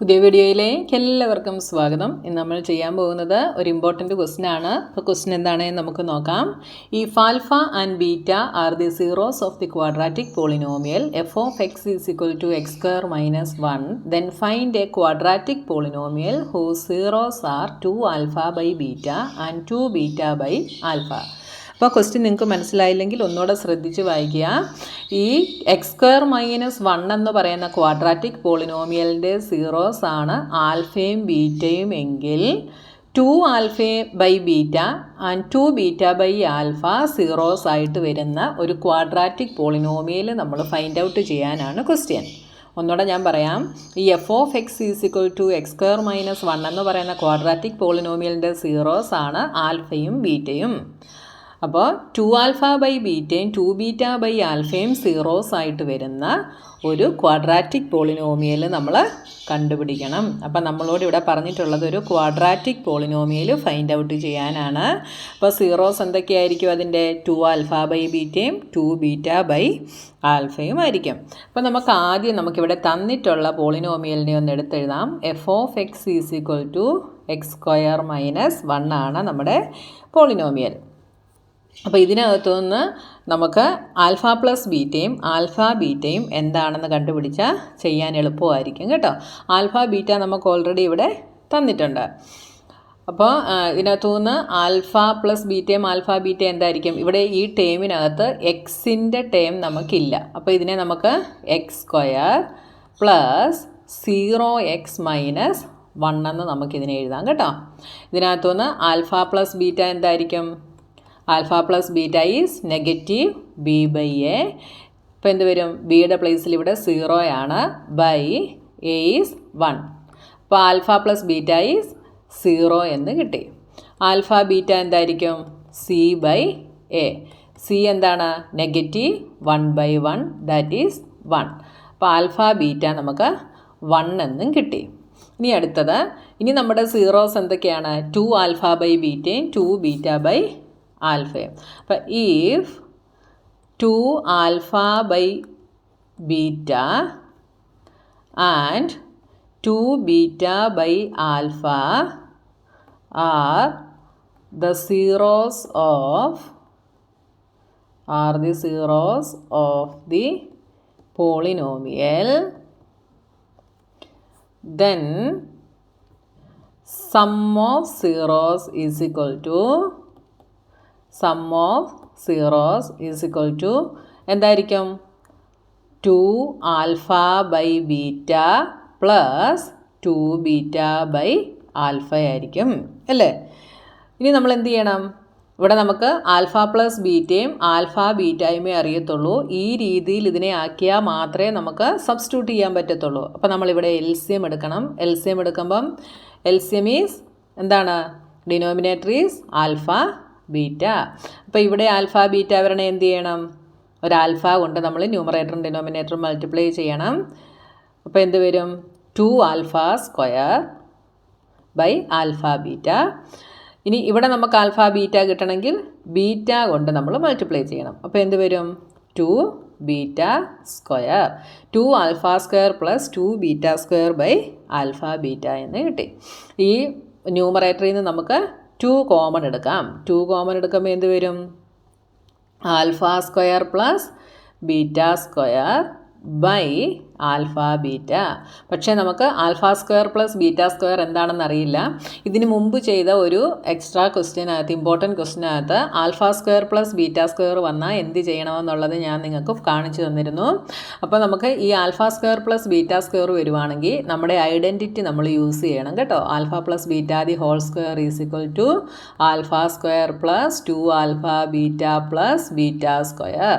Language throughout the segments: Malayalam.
പുതിയ വീഡിയോയിലേക്ക് എല്ലാവർക്കും സ്വാഗതം. ഇന്ന് നമ്മൾ ചെയ്യാൻ പോകുന്നത് ഒരു ഇമ്പോർട്ടൻറ്റ് ക്വസ്റ്റ്യൻ ആണ്. അപ്പോൾ ക്വസ്റ്റ്യൻ എന്താണെന്ന് നമുക്ക് നോക്കാം. If alpha and beta are the zeros of the quadratic polynomial f of x is equal to x square minus 1 then find a quadratic polynomial whose zeros are 2 alpha by beta and 2 beta by alpha. അപ്പോൾ ക്വസ്റ്റ്യൻ നിങ്ങൾക്ക് മനസ്സിലായില്ലെങ്കിൽ ഒന്നുകൂടെ ശ്രദ്ധിച്ച് വായിക്കുക. ഈ എക്സ് സ്ക്വയർ മൈനസ് 1 എന്ന് പറയുന്ന ക്വാഡ്രാറ്റിക് പോളിനോമിയലിൻ്റെ സീറോസ് ആണ് ആൽഫയും ബീറ്റയും എങ്കിൽ 2 alpha by beta and 2 beta by alpha zeros ആയിട്ട് വരുന്ന ഒരു ക്വാഡ്രാറ്റിക് പോളിനോമിയൽ നമ്മൾ ഫൈൻഡ് ഔട്ട് ചെയ്യാനാണ് ക്വസ്റ്റ്യൻ. ഒന്നുകൂടെ ഞാൻ പറയാം. ഈ f of x is equal to x square minus 1 എന്ന് പറയുന്ന ക്വാഡ്രാറ്റിക് പോളിനോമിയലിൻ്റെ സീറോസ് ആണ് ആൽഫയും ബീറ്റയും. അപ്പോൾ 2 ആൽഫ ബൈ ബീറ്റയും 2 ബീറ്റ ബൈ ആൽഫയും സീറോസ് ആയിട്ട് വരുന്ന ഒരു ക്വാഡ്രാറ്റിക് പോളിനോമിയൽ നമ്മൾ കണ്ടുപിടിക്കണം. അപ്പം നമ്മളോട് ഇവിടെ പറഞ്ഞിട്ടുള്ളത് ഒരു ക്വാഡ്രാറ്റിക് പോളിനോമിയൽ ഫൈൻഡ് ഔട്ട് ചെയ്യാനാണ്. അപ്പോൾ സീറോസ് എന്തൊക്കെയായിരിക്കും? അതിൻ്റെ 2 ആൽഫ ബൈ ബീറ്റയും 2 ബീറ്റ ബൈ ആൽഫയും ആയിരിക്കും. അപ്പോൾ നമുക്കിവിടെ തന്നിട്ടുള്ള പോളിനോമിയലിനെ ഒന്ന് എടുത്തെഴുതാം. F of x is equal to x square minus 1 ആണ് നമ്മുടെ പോളിനോമിയൽ. അപ്പോൾ ഇതിനകത്തു നിന്ന് നമുക്ക് ആൽഫ പ്ലസ് ബീറ്റയും ആൽഫ ബീറ്റയും എന്താണെന്ന് കണ്ടുപിടിച്ചാൽ ചെയ്യാൻ എളുപ്പമായിരിക്കും കേട്ടോ. ആൽഫ ബീറ്റ നമുക്ക് ഓൾറെഡി ഇവിടെ തന്നിട്ടുണ്ട്. അപ്പോൾ ഇതിനകത്തു നിന്ന് ആൽഫ പ്ലസ് ബീറ്റയും ആൽഫ ബീറ്റ എന്തായിരിക്കും? ഇവിടെ ഈ ടേമിനകത്ത് എക്സിൻ്റെ ടേം നമുക്കില്ല. അപ്പോൾ ഇതിനെ നമുക്ക് X square plus 0x minus 1 എന്ന് നമുക്കിതിനെ എഴുതാം കേട്ടോ. ഇതിനകത്തു നിന്ന് ആൽഫ പ്ലസ് ബീറ്റ എന്തായിരിക്കും? Alpha plus beta is negative b by a. ഇപ്പോൾ എന്ത് വരും? ബിയുടെ പ്ലേസിൽ ഇവിടെ 0 ആണ്, ബൈ എ ഈസ് 1. അപ്പോൾ ആൽഫ പ്ലസ് ബീറ്റ ഈസ് 0 എന്ന് കിട്ടി. ആൽഫ ബീറ്റ എന്തായിരിക്കും? C by a. സി എന്താണ്? Negative 1 by 1 that is 1. അപ്പോൾ ആൽഫ ബീറ്റ നമുക്ക് 1 എന്നും കിട്ടി. ഇനി അടുത്തത്, ഇനി നമ്മുടെ സീറോസ് എന്തൊക്കെയാണ്? 2 ആൽഫ ബൈ ബീറ്റയും 2 ബീറ്റ ബൈ ആൽഫയും. അപ്പം if 2 alpha by beta and 2 beta by alpha are the zeros of the polynomial, then sum of zeros is equal to എന്തായിരിക്കും? 2 alpha by beta plus 2 beta by alpha ആയിരിക്കും അല്ലേ? ഇനി നമ്മൾ എന്ത് ചെയ്യണം? ഇവിടെ നമുക്ക് ആൽഫ പ്ലസ് ബീറ്റയും ആൽഫ ബീറ്റയുമേ അറിയത്തുള്ളൂ. ഈ രീതിയിൽ ഇതിനെ ആക്കിയാൽ മാത്രമേ നമുക്ക് സബ്സ്റ്റിറ്റ്യൂട്ട് ചെയ്യാൻ പറ്റത്തുള്ളൂ. അപ്പോൾ നമ്മളിവിടെ എൽസിയം എടുക്കണം. എൽസിയം എടുക്കുമ്പം എൽസിയം ഈസ് എന്താണ്? Denominator is alpha beta. അപ്പോൾ ഇവിടെ ആൽഫ ബീറ്റ വരണേ എന്ത് ചെയ്യണം? ഒരു ആൽഫ കൊണ്ട് നമ്മൾ ന്യൂമറേറ്ററും ഡിനോമിനേറ്ററും മൾട്ടിപ്ലൈ ചെയ്യണം. അപ്പോൾ എന്ത് വരും? 2 alpha square by alpha beta. ഇനി ഇവിടെ നമുക്ക് ആൽഫ ബീറ്റ കിട്ടണമെങ്കിൽ ബീറ്റ കൊണ്ട് നമ്മൾ മൾട്ടിപ്ലൈ ചെയ്യണം. അപ്പോൾ എന്ത് വരും? 2 beta square. 2 alpha square plus 2 beta square by alpha beta എന്ന് കിട്ടി. ഈ ന്യൂമറേറ്ററിൽ നിന്ന് നമുക്ക് 2 കോമൺ എടുക്കാം. 2 കോമൺ എടുക്കുമ്പോൾ എന്ത് വരും? Alpha square plus beta square by alpha beta. പക്ഷേ നമുക്ക് alpha square plus beta square എന്താണെന്ന് അറിയില്ല. ഇതിന് മുമ്പ് ചെയ്ത ഒരു എക്സ്ട്രാ ക്വസ്റ്റ്യനകത്ത്, ഇമ്പോർട്ടൻറ്റ് ക്വസ്റ്റ്യനകത്ത് alpha square plus beta square വന്നാൽ എന്ത് ചെയ്യണമെന്നുള്ളത് ഞാൻ നിങ്ങൾക്ക് കാണിച്ചു തന്നിരുന്നു. അപ്പോൾ നമുക്ക് ഈ alpha square plus beta square വരുവാണെങ്കിൽ നമ്മുടെ ഐഡൻറ്റിറ്റി നമ്മൾ യൂസ് ചെയ്യണം കേട്ടോ. Alpha plus beta the whole square is equal to alpha square plus 2 alpha beta plus beta square.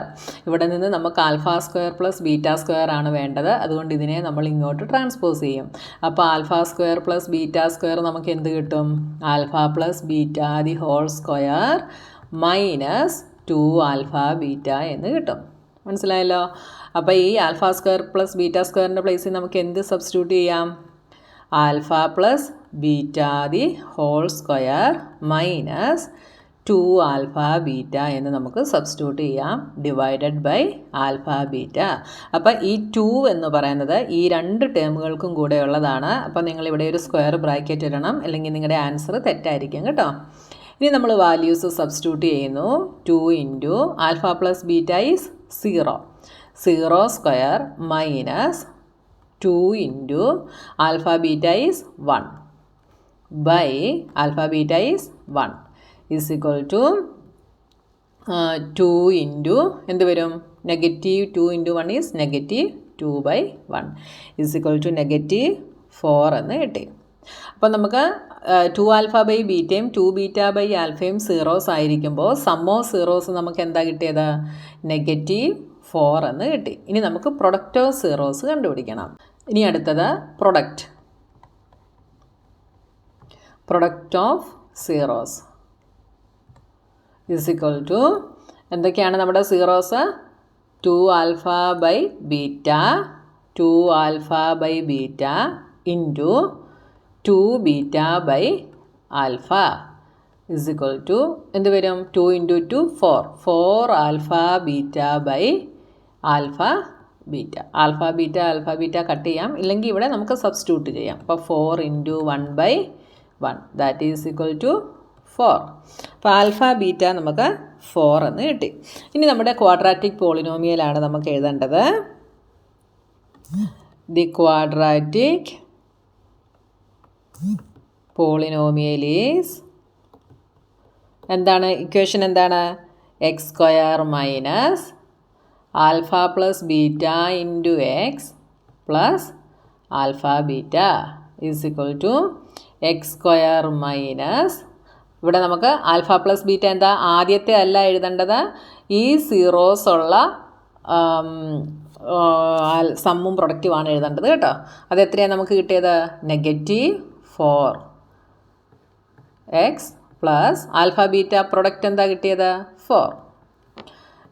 ഇവിടെ നിന്ന് നമുക്ക് alpha square plus beta square ആണ് വേണ്ടത്. അതുകൊണ്ട് ഇതിനെ നമ്മൾ ഇങ്ങോട്ട് ട്രാൻസ്പോസ് ചെയ്യും. അപ്പോൾ alpha square plus beta square നമുക്ക് എന്ത് കിട്ടും? Alpha plus beta the whole square minus 2 alpha beta എന്ന് കിട്ടും. മനസ്സിലായല്ലോ? അപ്പോൾ ഈ ആൽഫ സ്ക്വയർ പ്ലസ് ബീറ്റ സ്ക്വയറിൻ്റെ പ്ലേസിൽ നമുക്ക് എന്ത് സബ്സ്റ്റിറ്റ്യൂട്ട് ചെയ്യാം? Alpha plus beta the whole square minus 2 alpha beta എന്ന് നമുക്ക് സബ്സ്റ്റിറ്റ്യൂട്ട് ചെയ്യാം, ഡിവൈഡഡ് ബൈ ആൽഫ ബീറ്റ. അപ്പോൾ ഈ 2 എന്ന് പറയുന്നത് ഈ രണ്ട് ടേമുകൾക്കും കൂടെ ഉള്ളതാണ്. അപ്പോൾ നിങ്ങളിവിടെ ഒരു സ്ക്വയർ ബ്രാക്കറ്റ് ഇടണം, അല്ലെങ്കിൽ നിങ്ങളുടെ ആൻസർ തെറ്റായിരിക്കും കേട്ടോ. ഇനി നമ്മൾ വാല്യൂസ് സബ്സ്റ്റിറ്റ്യൂട്ട് ചെയ്യുന്നു. 2 into alpha plus beta is 0, 0 square minus 2 into alpha beta is 1 by alpha beta is 1 is equal to 2 into എന്ത് വരും, negative 2 into 1 is negative 2 by 1 is equal to negative 4 എന്ന് കിട്ടി. അപ്പോൾ നമുക്ക് 2 ആൽഫ ബൈ ബീറ്റയും 2 ബീറ്റ ബൈ ആൽഫയും സീറോസ് ആയിരിക്കുമ്പോൾ സം ഓഫ് സീറോസ് നമുക്ക് എന്താ കിട്ടിയത്, നെഗറ്റീവ് 4 എന്ന് കിട്ടി. ഇനി നമുക്ക് പ്രൊഡക്റ്റ് ഓഫ് സീറോസ് കണ്ടുപിടിക്കണം. ഇനി അടുത്തത് product of zeros is equal to എന്തൊക്കെയാണ് നമ്മുടെ zeros, 2 alpha by beta, 2 alpha by beta into 2 beta by alpha is equal to എന്ത് വരും, 2 into 2 4, 4 alpha beta by alpha beta. Alpha beta cut ചെയ്യാം, ഇല്ലെങ്കിൽ ഇവിടെ നമുക്ക് സബ്സ്റ്റിറ്റ്യൂട്ട് ചെയ്യാം. അപ്പോൾ 4 into 1 by 1 that is equal to 4. അപ്പോൾ ആൽഫ ബീറ്റ നമുക്ക് 4 എന്ന് കിട്ടി. ഇനി നമ്മുടെ ക്വാഡ്രാറ്റിക് പോളിനോമിയലാണ് നമുക്ക് എഴുതേണ്ടത്. ദി ക്വാഡ്രാറ്റിക് പോളിനോമിയൽ ഈസ് എന്താണ്, ഇക്വേഷൻ എന്താണ്, x square minus alpha plus beta into x plus alpha beta is equal to x square minus, ഇവിടെ നമുക്ക് ആൽഫ പ്ലസ് ബീറ്റ എന്താ, ആദ്യത്തെ അല്ല എഴുതേണ്ടത്, ഈ സീറോസ് ഉള്ള സമ്മും പ്രൊഡക്റ്റുമാണ് എഴുതേണ്ടത് കേട്ടോ. അത് എത്രയാണ് നമുക്ക് കിട്ടിയത്, negative 4 x plus alpha beta product എന്താ കിട്ടിയത്, 4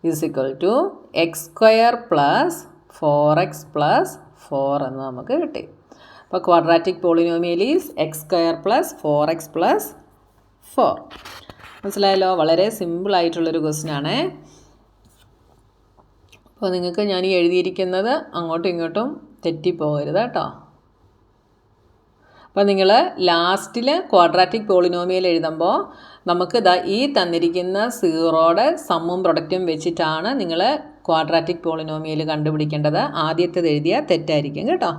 is equal to x square plus 4x plus 4 എന്ന് നമുക്ക് കിട്ടി. അപ്പോൾ quadratic polynomial is x square plus 4x plus 4. മനസ്സിലായല്ലോ, വളരെ സിമ്പിളായിട്ടുള്ളൊരു ക്വസ്റ്റ്യനാണേ. അപ്പോൾ നിങ്ങൾക്ക് ഞാൻ ഈ എഴുതിയിരിക്കുന്നത് അങ്ങോട്ടും ഇങ്ങോട്ടും തെറ്റിപ്പോകരുത് കേട്ടോ. അപ്പോൾ നിങ്ങൾ ലാസ്റ്റിൽ ക്വാഡ്രാറ്റിക് പോളിനോമിയൽ എഴുതുമ്പോൾ നമുക്ക് ഈ തന്നിരിക്കുന്ന സീറോയുടെ സമ്മും പ്രൊഡക്റ്റും വെച്ചിട്ടാണ് നിങ്ങൾ ക്വാഡ്രാറ്റിക് പോളിനോമിയൽ കണ്ടുപിടിക്കേണ്ടത്. ആദ്യത്തേത് എഴുതിയാൽ തെറ്റായിരിക്കും കേട്ടോ.